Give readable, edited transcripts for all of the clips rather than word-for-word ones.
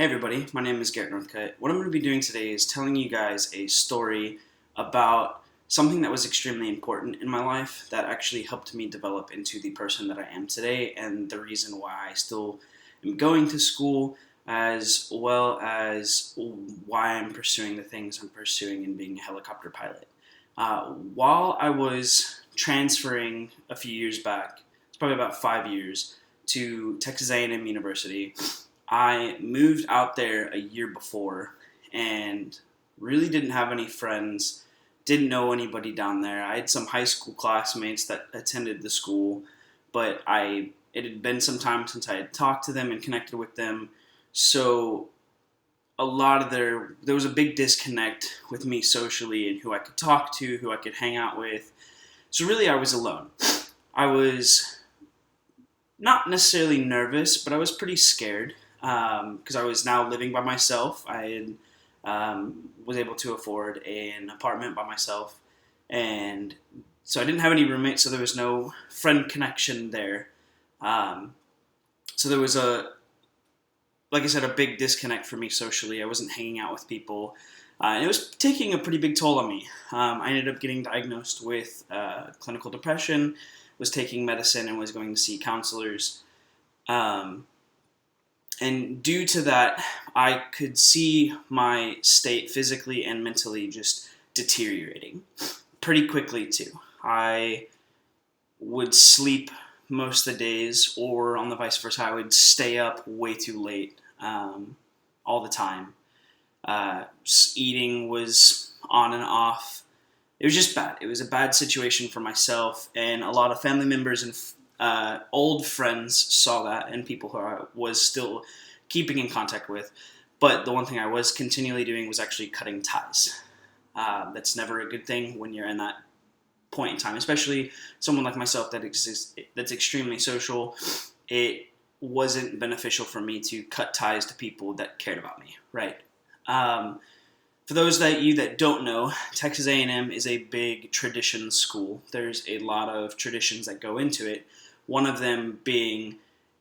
Hey everybody, my name is Garrett Northcutt. What I'm going to be doing today is telling you guys a story about something that was extremely important in my life that actually helped me develop into the person that I am today and the reason why I still am going to school, as well as why I'm pursuing the things I'm pursuing and being a helicopter pilot. While I was transferring a few years back, it's probably about 5 years, to Texas A&M University, I moved out there a year before and really didn't have any friends, didn't know anybody down there. I had some high school classmates that attended the school, but it had been some time since I had talked to them and connected with them. So there was a big disconnect with me socially and who I could talk to, who I could hang out with. So really I was alone. I was not necessarily nervous, but I was pretty scared because I was now living by myself. I was able to afford an apartment by myself, and so I didn't have any roommates, so there was no friend connection there. So there was like I said, a big disconnect for me socially. I wasn't hanging out with people, and it was taking a pretty big toll on me. I ended up getting diagnosed with clinical depression, was taking medicine, and was going to see counselors. And due to that, I could see my state physically and mentally just deteriorating pretty quickly too. I would sleep most of the days, or on the vice versa, I would stay up way too late all the time. Eating was on and off. It was just bad. It was a bad situation for myself, and a lot of family members and old friends saw that, and people who I was still keeping in contact with. But the one thing I was continually doing was actually cutting ties. That's never a good thing when you're in that point in time, especially someone like myself that's extremely social. It wasn't beneficial for me to cut ties to people that cared about me, right? For those of you that don't know, Texas A&M is a big tradition school. There's a lot of traditions that go into it. One of them being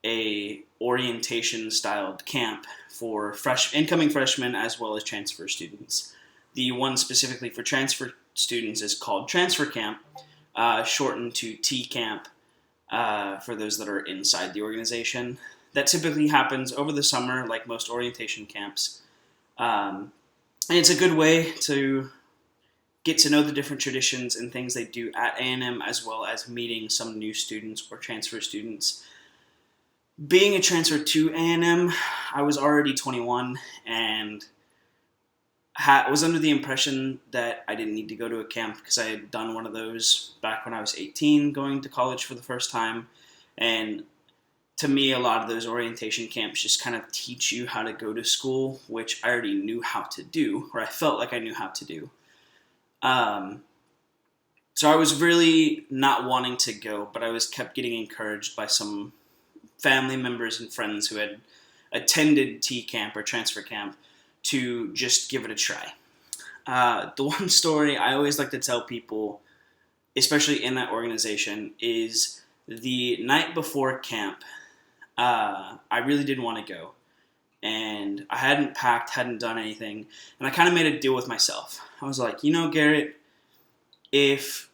a orientation-styled camp for incoming freshmen as well as transfer students. The one specifically for transfer students is called Transfer Camp, shortened to T-Camp for those that are inside the organization. That typically happens over the summer, like most orientation camps. And it's a good way to get to know the different traditions and things they do at A&M, as well as meeting some new students or transfer students. Being a transfer to A&M, I was already 21 and was under the impression that I didn't need to go to a camp because I had done one of those back when I was 18, going to college for the first time. And to me, a lot of those orientation camps just kind of teach you how to go to school, which I already knew how to do, or I felt like I knew how to do. So I was really not wanting to go, but I was kept getting encouraged by some family members and friends who had attended T camp or transfer camp to just give it a try. The one story I always like to tell people, especially in that organization, is the night before camp. I really didn't want to go, and I hadn't packed, hadn't done anything, and I kind of made a deal with myself. I was like, Garrett, if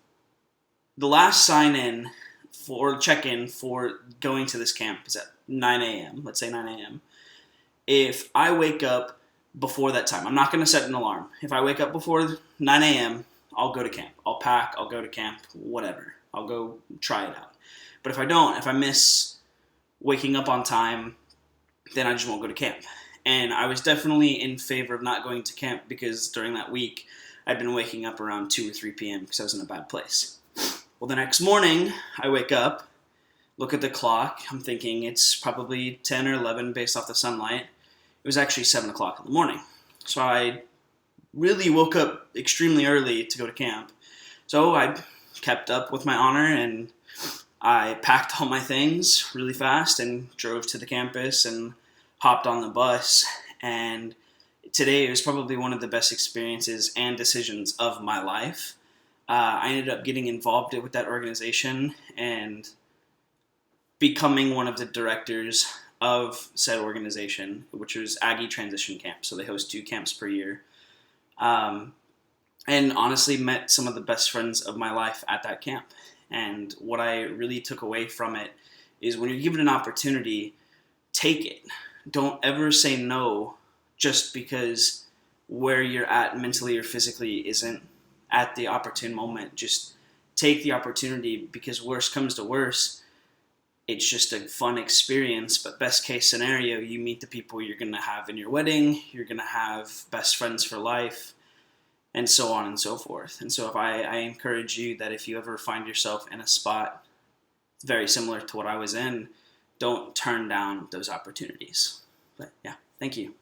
the last sign-in for check-in for going to this camp is at 9 a.m., let's say 9 a.m., if I wake up before that time, I'm not going to set an alarm. If I wake up before 9 a.m., I'll go to camp. I'll pack, I'll go to camp, whatever. I'll go try it out. But if I miss waking up on time, then I just won't go to camp. And I was definitely in favor of not going to camp because during that week, I'd been waking up around 2 or 3 p.m. because I was in a bad place. Well, the next morning, I wake up, look at the clock. I'm thinking it's probably 10 or 11 based off the sunlight. It was actually 7 o'clock in the morning. So I really woke up extremely early to go to camp. So I kept up with my honor and I packed all my things really fast and drove to the campus and hopped on the bus. And today was probably one of the best experiences and decisions of my life. I ended up getting involved with that organization and becoming one of the directors of said organization, which was Aggie Transition Camp. So they host 2 camps per year. And honestly met some of the best friends of my life at that camp. And what I really took away from it is when you're given an opportunity, take it. Don't ever say no just because where you're at mentally or physically isn't at the opportune moment. Just take the opportunity, because worst comes to worst, it's just a fun experience. But best case scenario, you meet the people you're going to have in your wedding, you're going to have best friends for life, and so on and so forth. And so if I encourage you that if you ever find yourself in a spot very similar to what I was in, don't turn down those opportunities. But yeah, thank you.